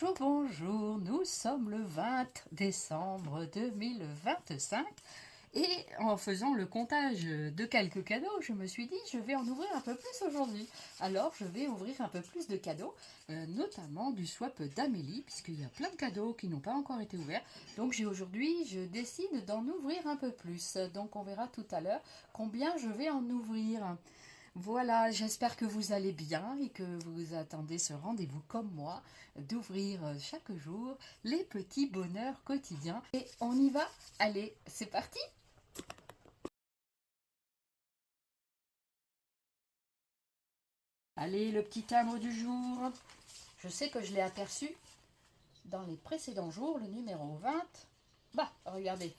Bonjour, bonjour, nous sommes le 20 décembre 2025 et en faisant le comptage de quelques cadeaux, je me suis dit je vais en ouvrir un peu plus aujourd'hui. Alors je vais ouvrir un peu plus de cadeaux, notamment du swap d'Amélie, puisqu'il y a plein de cadeaux qui n'ont pas encore été ouverts. Donc aujourd'hui, je décide d'en ouvrir un peu plus. Donc on verra tout à l'heure combien je vais en ouvrir. Voilà, j'espère que vous allez bien et que vous attendez ce rendez-vous comme moi, d'ouvrir chaque jour les petits bonheurs quotidiens. Et on y va? Allez, c'est parti! Allez, le petit timbre du jour. Je sais que je l'ai aperçu dans les précédents jours, le numéro 20. Bah, regardez.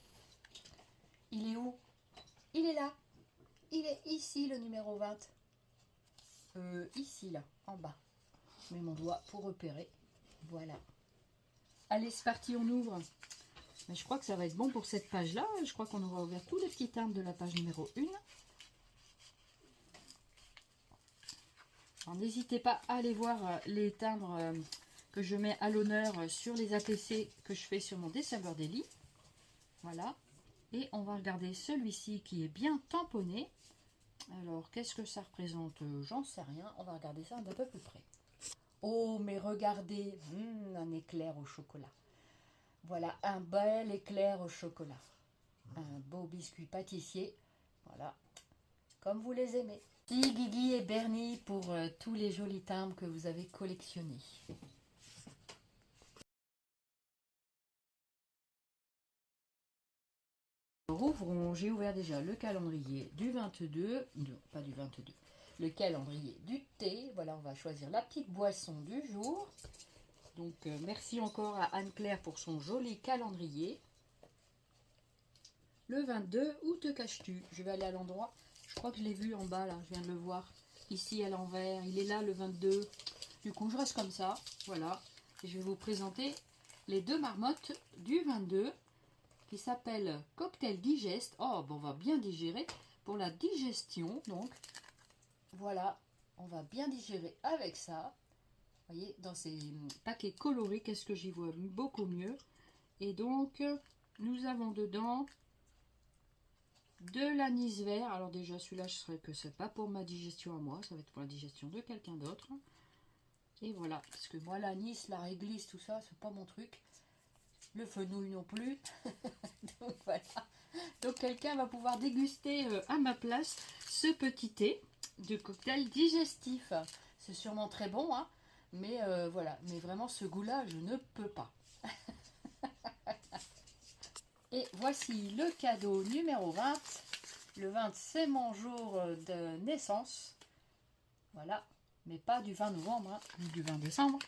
Il est où? Il est là. Il est ici, le numéro 20. Ici, là, en bas. Je mets mon doigt pour repérer. Voilà. Allez, c'est parti, on ouvre. Mais je crois que ça va être bon pour cette page-là. Je crois qu'on aura ouvert tous les petits timbres de la page numéro 1. Alors, n'hésitez pas à aller voir les timbres que je mets à l'honneur sur les ATC que je fais sur mon December Daily. Voilà. Et on va regarder celui-ci qui est bien tamponné. Alors, qu'est-ce que ça représente? J'en sais rien. On va regarder ça d'un peu plus près. Oh, mais regardez, un éclair au chocolat. Voilà, un bel éclair au chocolat. Un beau biscuit pâtissier. Voilà, comme vous les aimez. Merci Guigui et Bernie pour tous les jolis timbres que vous avez collectionnés. Rouvrons, j'ai ouvert déjà le calendrier du 22, non pas du 22, le calendrier du thé. Voilà, on va choisir la petite boisson du jour. Donc merci encore à Anne-Claire pour son joli calendrier. Le 22, où te caches-tu? Je vais aller à l'endroit. Je crois que je l'ai vu en bas, là. Je viens de le voir. Ici, à l'envers. Il est là, le 22. Du coup, je reste comme ça. Voilà. Et je vais vous présenter les deux marmottes du 22 qui s'appellent Cocktail Digest. Oh, bon, on va bien digérer pour la digestion. Donc, voilà. On va bien digérer avec ça. Vous voyez, dans ces paquets colorés, qu'est-ce que j'y vois beaucoup mieux. Et donc, nous avons dedans de l'anis vert. Alors déjà celui-là, je serais que c'est pas pour ma digestion à moi, ça va être pour la digestion de quelqu'un d'autre. Et voilà, parce que moi l'anis, la réglisse, tout ça, c'est pas mon truc. Le fenouil non plus. Donc voilà. Donc quelqu'un va pouvoir déguster à ma place ce petit thé de cocktail digestif. C'est sûrement très bon, hein, mais voilà. Mais vraiment ce goût-là, je ne peux pas. Et voici le cadeau numéro 20. Le 20, c'est mon jour de naissance. Voilà. Mais pas du 20 novembre, hein, ni du 20 décembre.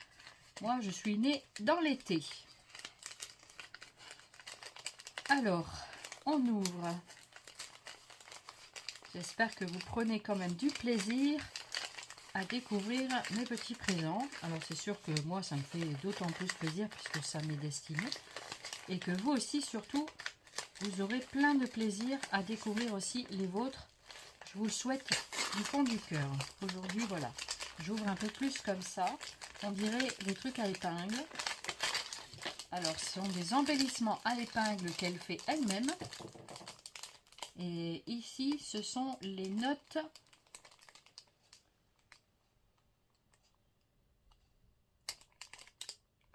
Moi, je suis née dans l'été. Alors, on ouvre. J'espère que vous prenez quand même du plaisir à découvrir mes petits présents. Alors, c'est sûr que moi, ça me fait d'autant plus plaisir puisque ça m'est destiné. Et que vous aussi, surtout, vous aurez plein de plaisir à découvrir aussi les vôtres. Je vous le souhaite du fond du cœur. Aujourd'hui, voilà, j'ouvre un peu plus comme ça. On dirait des trucs à épingle. Alors, ce sont des embellissements à épingle qu'elle fait elle-même. Et ici, ce sont les notes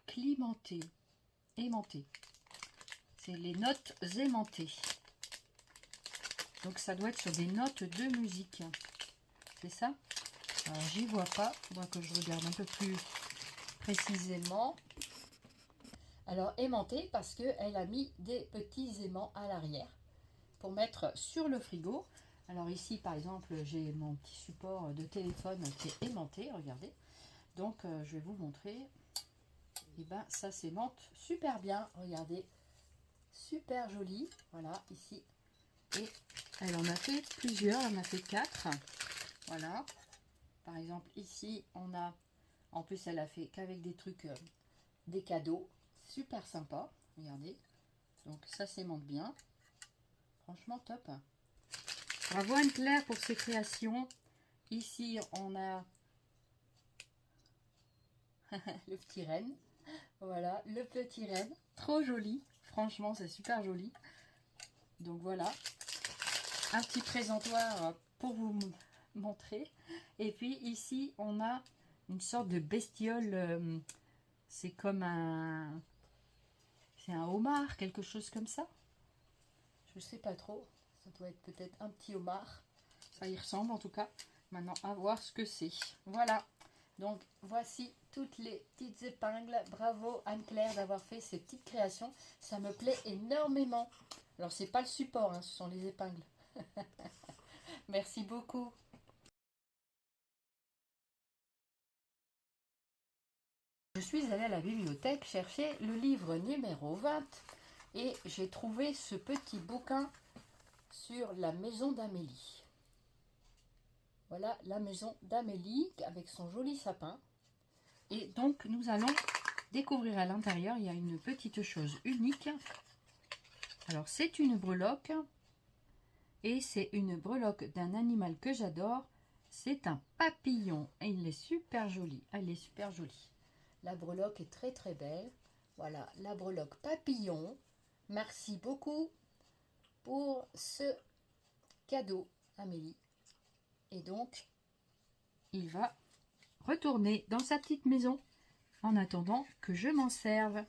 climentées, aimantées. C'est les notes aimantées. Donc ça doit être sur des notes de musique. C'est ça? Alors j'y vois pas. Il faudra que je regarde un peu plus précisément. Alors aimantée parce qu'elle a mis des petits aimants à l'arrière pour mettre sur le frigo. Alors ici par exemple j'ai mon petit support de téléphone qui est aimanté. Regardez. Donc je vais vous montrer. Et ben ça s'aimante super bien. Regardez. Super joli. Voilà ici. Et elle en a fait plusieurs, elle en a fait 4. Voilà. Par exemple, ici, on a... En plus, elle a fait qu'avec des trucs, des cadeaux. Super sympa. Regardez. Donc, ça s'aimante bien. Franchement, top. Bravo Anne-Claire pour ses créations. Ici, on a le petit renne. Voilà, le petit renne, trop joli. Franchement, c'est super joli. Donc voilà, un petit présentoir pour vous montrer. Et puis ici, on a une sorte de bestiole. C'est comme un... C'est un homard, quelque chose comme ça. Je sais pas trop. Ça doit être peut-être un petit homard. Ça y ressemble en tout cas. Maintenant, à voir ce que c'est. Voilà. Donc, voici toutes les petites épingles. Bravo Anne-Claire d'avoir fait ces petites créations. Ça me plaît énormément. Alors, c'est pas le support, hein, ce sont les épingles. Merci beaucoup. Je suis allée à la bibliothèque chercher le livre numéro 20 et j'ai trouvé ce petit bouquin sur la maison d'Amélie. Voilà la maison d'Amélie avec son joli sapin. Et donc nous allons découvrir à l'intérieur, il y a une petite chose unique. Alors c'est une breloque et c'est une breloque d'un animal que j'adore. C'est un papillon et il est super joli. Elle est super jolie. La breloque est très très belle. Voilà, la breloque papillon. Merci beaucoup pour ce cadeau, Amélie. Et donc, il va retourner dans sa petite maison en attendant que je m'en serve.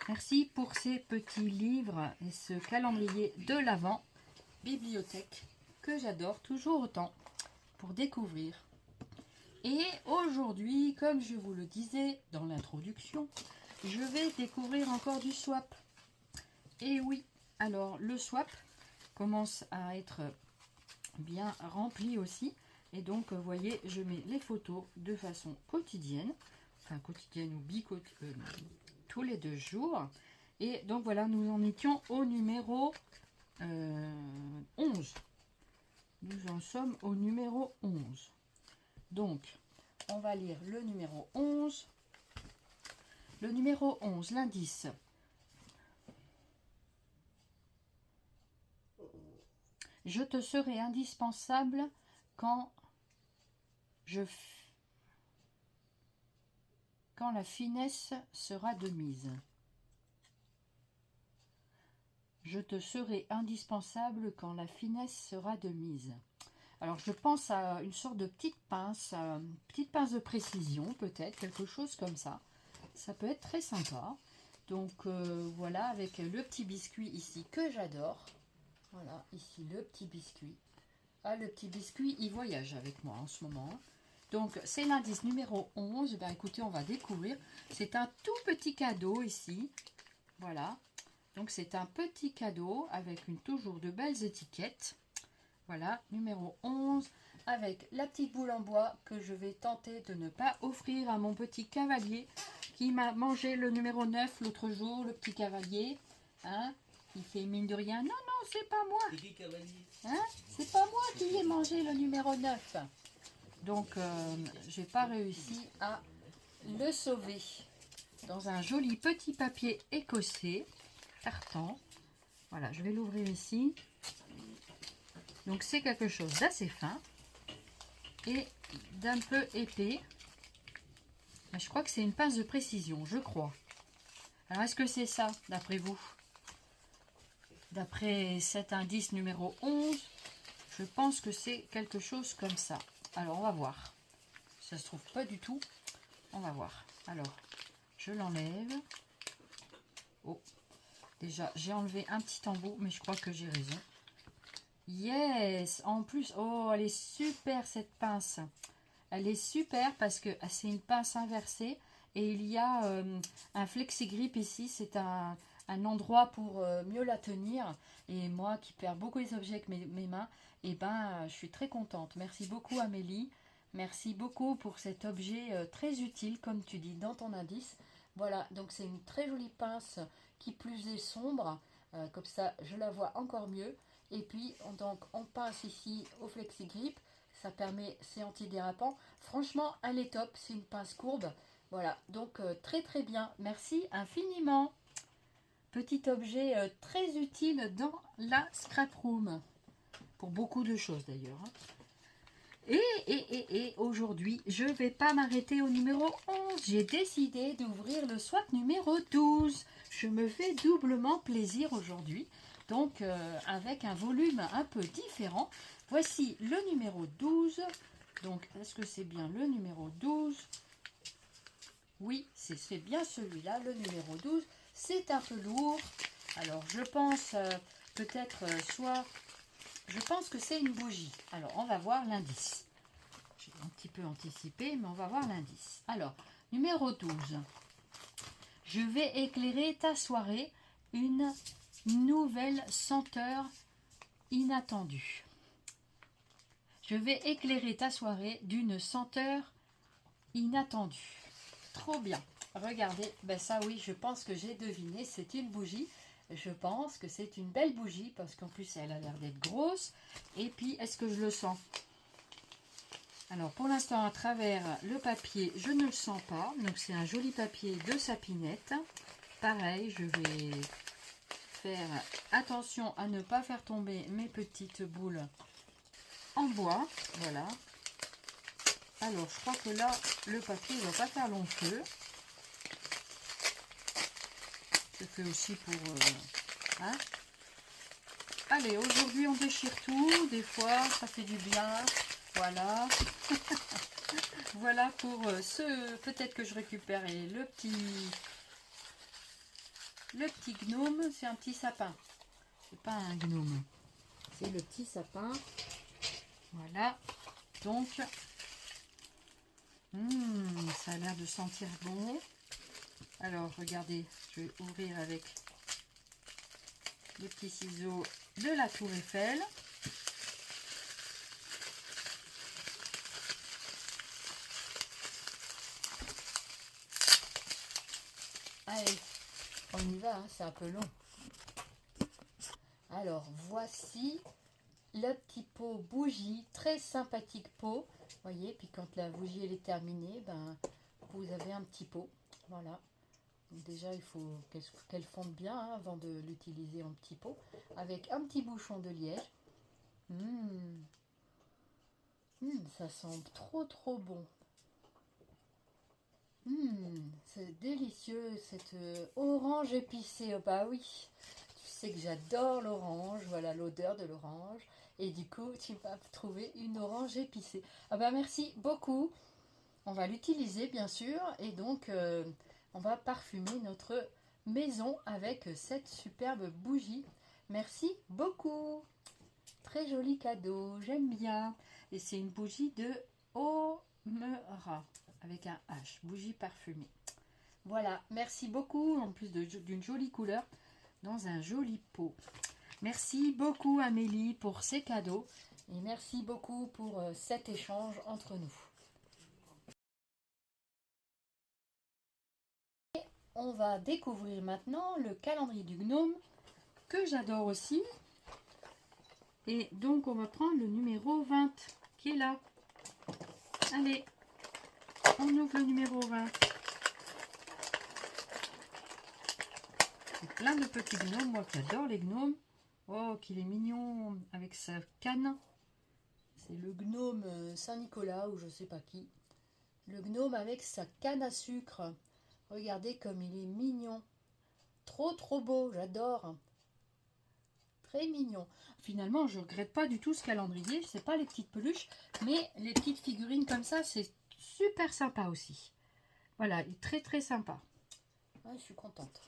Merci pour ces petits livres et ce calendrier de l'Avent bibliothèque que j'adore toujours autant pour découvrir. Et aujourd'hui, comme je vous le disais dans l'introduction, je vais découvrir encore du swap. Et oui, alors le swap commence à être bien rempli aussi. Et donc, vous voyez, je mets les photos de façon quotidienne. Enfin, quotidienne ou tous les 2 jours. Et donc, voilà, nous en étions au numéro 11. Nous en sommes au numéro 11. Donc, on va lire le numéro 11. Le numéro 11, l'indice. Je te serai indispensable quand la finesse sera de mise. Je te serai indispensable quand la finesse sera de mise. Alors je pense à une sorte de petite pince de précision peut-être, quelque chose comme ça. Ça peut être très sympa. Donc voilà, avec le petit biscuit ici que j'adore. Voilà, ici le petit biscuit. Ah, le petit biscuit, il voyage avec moi en ce moment. Donc c'est l'indice numéro 11. Ben, écoutez, on va découvrir. C'est un tout petit cadeau ici. Voilà. Donc c'est un petit cadeau avec toujours de belles étiquettes. Voilà, numéro 11, avec la petite boule en bois que je vais tenter de ne pas offrir à mon petit cavalier qui m'a mangé le numéro 9 l'autre jour, le petit cavalier. Hein, il fait mine de rien. Non, non, c'est pas moi. C'est qui cavalier? Hein, c'est pas moi qui ai mangé le numéro 9. Donc, j'ai pas réussi à le sauver. Dans un joli petit papier écossais, tartan. Voilà, je vais l'ouvrir ici. Donc c'est quelque chose d'assez fin et d'un peu épais. Mais je crois que c'est une pince de précision, je crois. Alors est-ce que c'est ça, d'après vous? D'après cet indice numéro 11, je pense que c'est quelque chose comme ça. Alors on va voir. Ça se trouve pas du tout. On va voir. Alors, je l'enlève. Oh, déjà j'ai enlevé un petit embout, mais je crois que j'ai raison. Yes, en plus, oh, elle est super cette pince. Elle est super parce que c'est une pince inversée et il y a un flexi-grip ici. C'est un endroit pour mieux la tenir. Et moi qui perds beaucoup les objets avec mes mains, et ben, je suis très contente. Merci beaucoup Amélie. Merci beaucoup pour cet objet très utile, comme tu dis dans ton indice. Voilà, donc c'est une très jolie pince qui plus est sombre. Comme ça, je la vois encore mieux. Et puis, on pince ici au flexi-grip. Ça permet, c'est antidérapant. Franchement, elle est top. C'est une pince courbe. Voilà, donc très très bien. Merci infiniment. Petit objet très utile dans la scrap room. Pour beaucoup de choses d'ailleurs. Et Et aujourd'hui, je vais pas m'arrêter au numéro 11. J'ai décidé d'ouvrir le swap numéro 12. Je me fais doublement plaisir aujourd'hui. Donc, avec un volume un peu différent. Voici le numéro 12. Donc, est-ce que c'est bien le numéro 12? Oui, c'est bien celui-là, le numéro 12. C'est un peu lourd. Alors, je pense peut-être soit... Je pense que c'est une bougie. Alors, on va voir l'indice. J'ai un petit peu anticipé, mais on va voir l'indice. Alors, numéro 12. Je vais éclairer ta soirée, une nouvelle senteur inattendue. Je vais éclairer ta soirée d'une senteur inattendue. Trop bien. Regardez, ben ça oui, je pense que j'ai deviné, c'est une bougie. Je pense que c'est une belle bougie parce qu'en plus elle a l'air d'être grosse. Et puis, est-ce que je le sens? Alors pour l'instant, à travers le papier, je ne le sens pas. Donc c'est un joli papier de sapinette. Pareil, je vais faire attention à ne pas faire tomber mes petites boules en bois. Voilà. Alors je crois que là, le papier ne va pas faire long feu. Je fais aussi pour... hein. Allez, aujourd'hui on déchire tout. Des fois, ça fait du bien. Voilà. Voilà pour ce... Peut-être que je récupérerai le petit gnome. C'est un petit sapin. C'est pas un gnome. C'est le petit sapin. Voilà. Donc, ça a l'air de sentir bon. Alors, regardez, je vais ouvrir avec les petits ciseaux de la Tour Eiffel. Allez, on y va, hein, c'est un peu long. Alors, voici le petit pot bougie, très sympathique pot. Vous voyez, puis quand la bougie elle est terminée, ben, vous avez un petit pot. Voilà. Donc déjà, il faut qu'elle fonde bien hein, avant de l'utiliser en petit pot. Avec un petit bouchon de liège. Ça sent trop bon. C'est délicieux cette orange épicée. Oh bah oui, tu sais que j'adore l'orange. Voilà l'odeur de l'orange. Et du coup, tu vas trouver une orange épicée. Ah bah merci beaucoup. On va l'utiliser bien sûr. Et donc, on va parfumer notre maison avec cette superbe bougie. Merci beaucoup. Très joli cadeau. J'aime bien. Et c'est une bougie de Omera. Avec un H, bougie parfumée. Voilà, merci beaucoup, en plus d'une jolie couleur, dans un joli pot. Merci beaucoup Amélie pour ces cadeaux et merci beaucoup pour cet échange entre nous. Et on va découvrir maintenant le calendrier du gnome que j'adore aussi. Et donc on va prendre le numéro 20 qui est là. Allez. On ouvre le numéro 20. C'est plein de petits gnomes. Moi qui adore les gnomes. Oh, qu'il est mignon avec sa canne. C'est le gnome Saint-Nicolas ou je sais pas qui. Le gnome avec sa canne à sucre. Regardez comme il est mignon. Trop beau, j'adore. Très mignon. Finalement, je regrette pas du tout ce calendrier. C'est pas les petites peluches, mais les petites figurines comme ça, c'est super sympa aussi. Voilà, il est très sympa. Ouais, je suis contente.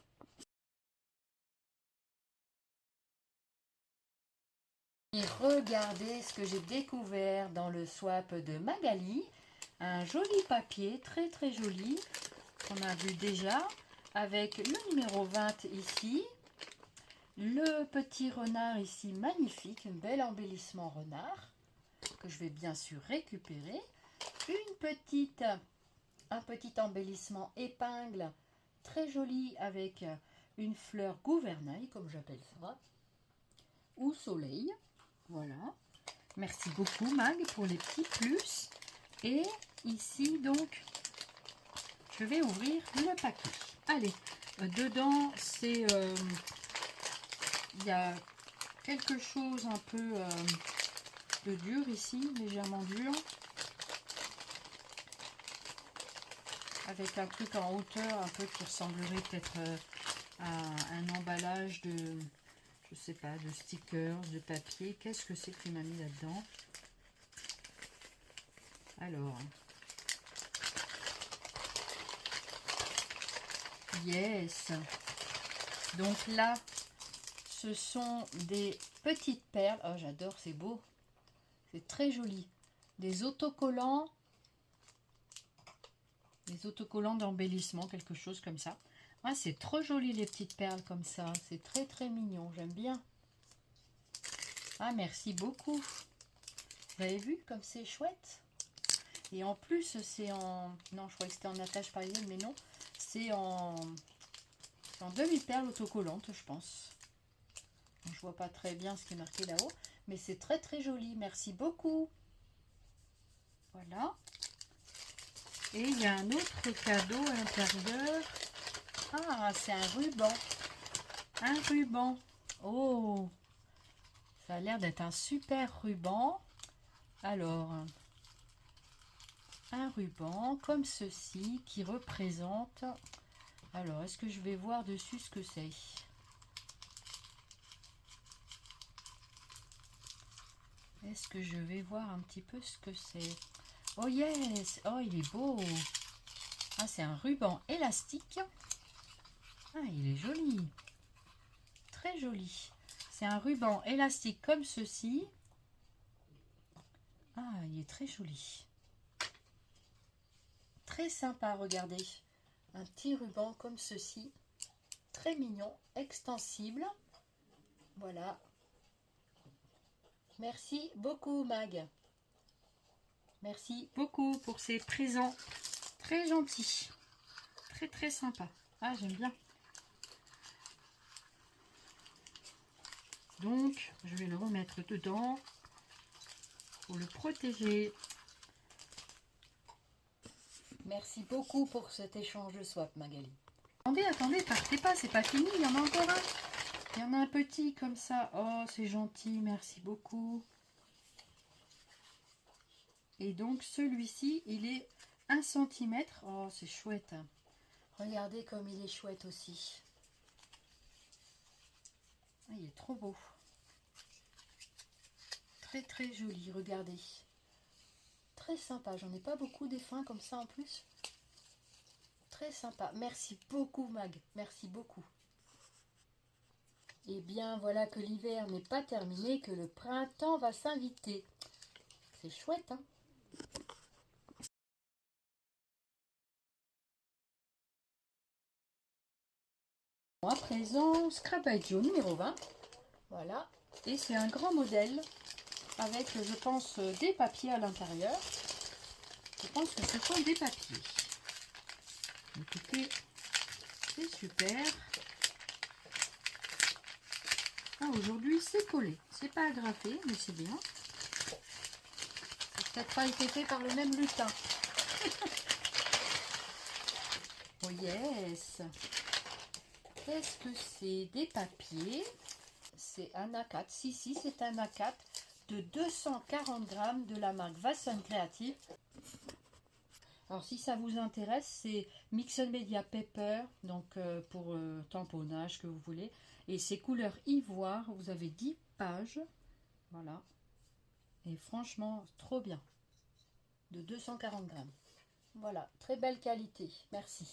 Et regardez ce que j'ai découvert dans le swap de Magali. Un joli papier, très joli, qu'on a vu déjà, avec le numéro 20 ici. Le petit renard ici, magnifique, un bel embellissement renard, que je vais bien sûr récupérer. Un petit embellissement épingle, très joli, avec une fleur gouvernail, comme j'appelle ça, ou soleil. Voilà. Merci beaucoup Mag pour les petits plus. Et ici donc, je vais ouvrir le paquet. Allez, dedans c'est... il y a quelque chose un peu de dur ici, légèrement dur. avec un truc en hauteur, un peu qui ressemblerait peut-être à un emballage de, je sais pas, de stickers, de papier. Qu'est-ce que c'est qu'il m'a mis là-dedans? Alors, yes. Donc là, ce sont des petites perles. Oh, j'adore, c'est beau. C'est très joli. Des autocollants. Des autocollants d'embellissement, quelque chose comme ça. Ah, c'est trop joli les petites perles comme ça. C'est très très mignon, j'aime bien. Ah, merci beaucoup. Vous avez vu comme c'est chouette? Et en plus, c'est en... Non, je croyais que c'était en attache parisienne, mais non. C'est en demi-perle autocollante, je pense. Je vois pas très bien ce qui est marqué là-haut. Mais c'est très très joli. Merci beaucoup. Voilà. Et il y a un autre cadeau à l'intérieur. Ah, c'est un ruban. Un ruban. Oh, ça a l'air d'être un super ruban. Alors, un ruban comme ceci qui représente... Alors, est-ce que je vais voir dessus ce que c'est? Est-ce que je vais voir un petit peu ce que c'est? Oh yes! Oh, il est beau! Ah, c'est un ruban élastique. Ah, il est joli. Très joli. C'est un ruban élastique comme ceci. Ah, il est très joli. Très sympa, regardez. Un petit ruban comme ceci. Très mignon, extensible. Voilà. Merci beaucoup, Mag. Merci beaucoup pour ces présents. Très gentils. Très, très sympa. Ah, j'aime bien. Donc, je vais le remettre dedans pour le protéger. Merci beaucoup pour cet échange de swap, Magali. Attendez, attendez, partez pas, c'est pas fini, il y en a encore un. Il y en a un petit comme ça. Oh, c'est gentil, merci beaucoup. Et donc, celui-ci, il est 1 cm. Oh, c'est chouette. Regardez comme il est chouette aussi. Ah, il est trop beau. Très, très joli, regardez. Très sympa, j'en ai pas beaucoup des fins comme ça en plus. Très sympa, merci beaucoup Mag, merci beaucoup. Et bien voilà que l'hiver n'est pas terminé, que le printemps va s'inviter. C'est chouette, hein? Bon, à présent, Scrapagio numéro 20. Voilà, et c'est un grand modèle avec, je pense, des papiers à l'intérieur. Je pense que ce sont des papiers. Écoutez, c'est super. Ah, aujourd'hui, c'est collé. C'est pas agrafé, mais c'est bien. Ça n'a peut-être pas été fait par le même lutin. Oh yes! Qu'est-ce que c'est? Des papiers. C'est un A4. Si, c'est un A4 de 240 grammes de la marque Vasson Creative. Alors, si ça vous intéresse, c'est Mixed Media Paper, donc pour tamponnage que vous voulez. Et c'est couleur ivoire. Vous avez 10 pages. Voilà. Et franchement, trop bien. De 240 grammes. Voilà, très belle qualité. Merci.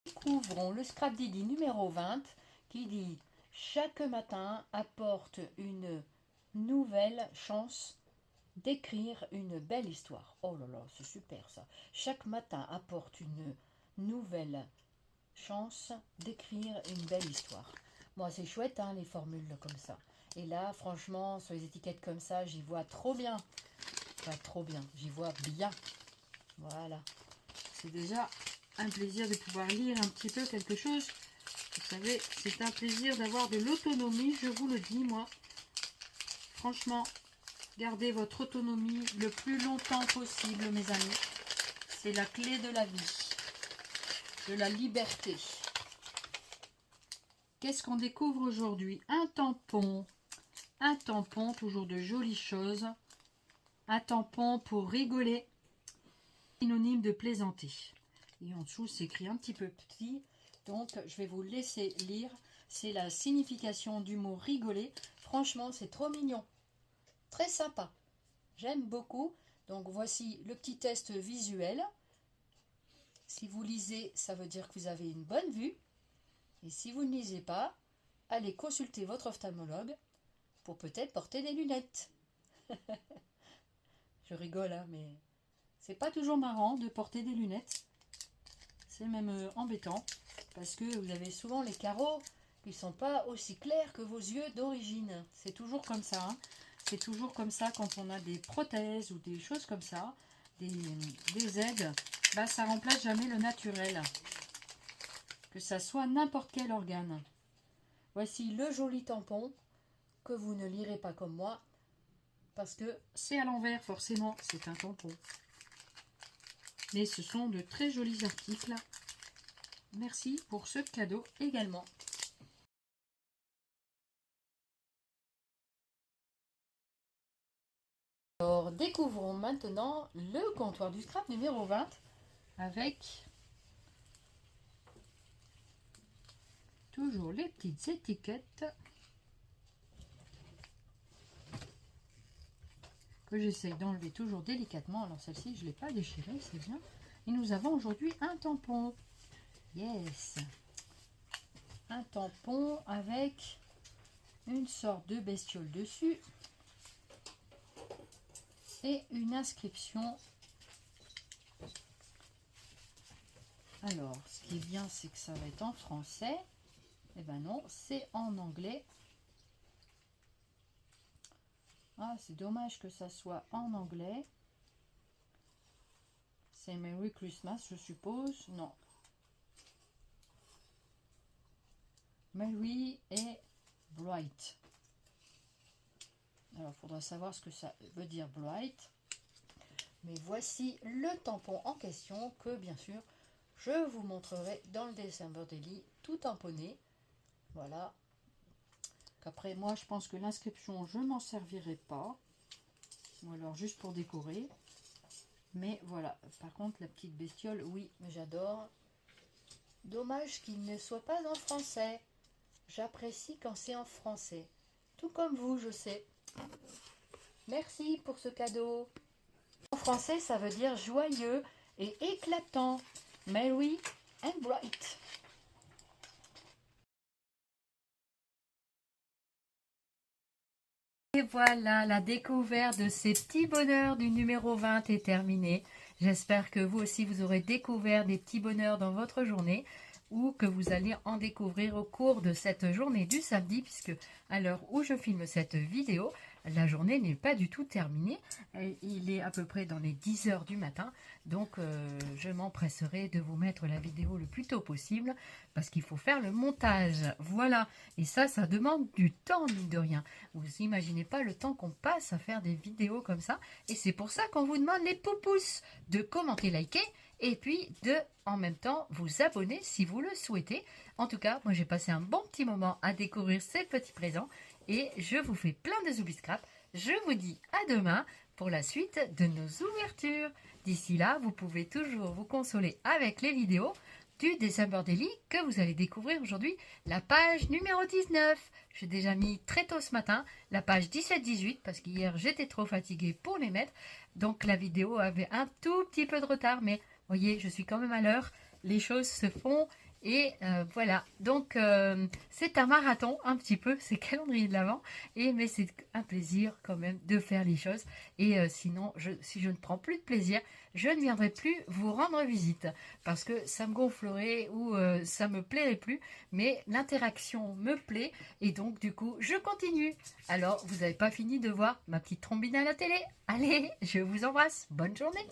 Découvrons le Scrap Didi numéro 20 qui dit: chaque matin apporte une nouvelle chance d'écrire une belle histoire. Oh là là, c'est super ça. Chaque matin apporte une nouvelle chance d'écrire une belle histoire. Moi, c'est chouette, hein, les formules comme ça. Et là, franchement, sur les étiquettes comme ça, j'y vois trop bien. Enfin, trop bien. J'y vois bien. Voilà. C'est déjà un plaisir de pouvoir lire un petit peu quelque chose. Vous savez, c'est un plaisir d'avoir de l'autonomie, je vous le dis, moi. Franchement, gardez votre autonomie le plus longtemps possible, mes amis. C'est la clé de la vie, de la liberté. Qu'est-ce qu'on découvre aujourd'hui? Un tampon, toujours de jolies choses. Un tampon pour rigoler. Synonyme de plaisanter. Et en dessous, c'est écrit un petit peu petit. Donc, je vais vous laisser lire. C'est la signification du mot rigoler. Franchement, c'est trop mignon. Très sympa. J'aime beaucoup. Donc, voici le petit test visuel. Si vous lisez, ça veut dire que vous avez une bonne vue. Et si vous ne lisez pas, allez consulter votre ophtalmologue pour peut-être porter des lunettes. Je rigole, hein, mais c'est pas toujours marrant de porter des lunettes. C'est même embêtant parce que vous avez souvent les carreaux qui ne sont pas aussi clairs que vos yeux d'origine. C'est toujours comme ça. Hein. C'est toujours comme ça quand on a des prothèses ou des choses comme ça, des aides. Bah, ça remplace jamais le naturel. Que ça soit n'importe quel organe. Voici le joli tampon que vous ne lirez pas comme moi parce que c'est à l'envers forcément, c'est un tampon. Mais ce sont de très jolis articles. Merci pour ce cadeau également. Alors, découvrons maintenant le comptoir du scrap numéro 20 avec toujours les petites étiquettes que j'essaye d'enlever toujours délicatement. Alors celle-ci, je ne l'ai pas déchirée, c'est bien. Et nous avons aujourd'hui un tampon. Yes! Un tampon avec une sorte de bestiole dessus. Et une inscription. Alors, ce qui est bien, c'est que ça va être en français. Eh ben non, c'est en anglais. Ah, c'est dommage que ça soit en anglais. C'est Merry Christmas, je suppose. Non. Merry et Bright. Alors, il faudra savoir ce que ça veut dire Bright. Mais voici le tampon en question que, bien sûr, je vous montrerai dans le December Daily, tout tamponné. Voilà. Qu'après, moi, je pense que l'inscription, je m'en servirai pas. Ou alors juste pour décorer. Mais voilà. Par contre, la petite bestiole, oui, j'adore. Dommage qu'il ne soit pas en français. J'apprécie quand c'est en français. Tout comme vous, je sais. Merci pour ce cadeau. En français, ça veut dire joyeux et éclatant. Merry and bright. Et voilà, la découverte de ces petits bonheurs du numéro 20 est terminée. J'espère que vous aussi, vous aurez découvert des petits bonheurs dans votre journée ou que vous allez en découvrir au cours de cette journée du samedi, puisque à l'heure où je filme cette vidéo, la journée n'est pas du tout terminée. Il est à peu près dans les 10 heures du matin, donc je m'empresserai de vous mettre la vidéo le plus tôt possible, parce qu'il faut faire le montage. Voilà, et ça demande du temps, mine de rien. Vous imaginez pas le temps qu'on passe à faire des vidéos comme ça, et c'est pour ça qu'on vous demande les pouces, de commenter, liker, et puis de, en même temps, vous abonner si vous le souhaitez. En tout cas, moi j'ai passé un bon petit moment à découvrir ces petits présents et je vous fais plein de zoubi scrap. Je vous dis à demain pour la suite de nos ouvertures. D'ici là, vous pouvez toujours vous consoler avec les vidéos du December Daily que vous allez découvrir aujourd'hui, la page numéro 19. J'ai déjà mis très tôt ce matin la page 17-18 parce qu'hier j'étais trop fatiguée pour les mettre. Donc la vidéo avait un tout petit peu de retard, mais voyez, je suis quand même à l'heure. Les choses se font et voilà. Donc c'est un marathon un petit peu, c'est calendrier de l'Avent. Mais c'est un plaisir quand même de faire les choses. Et sinon, si je ne prends plus de plaisir, je ne viendrai plus vous rendre visite parce que ça me gonflerait ou ça me plairait plus. Mais l'interaction me plaît et donc du coup, je continue. Alors, vous n'avez pas fini de voir ma petite trombine à la télé. Allez, je vous embrasse. Bonne journée.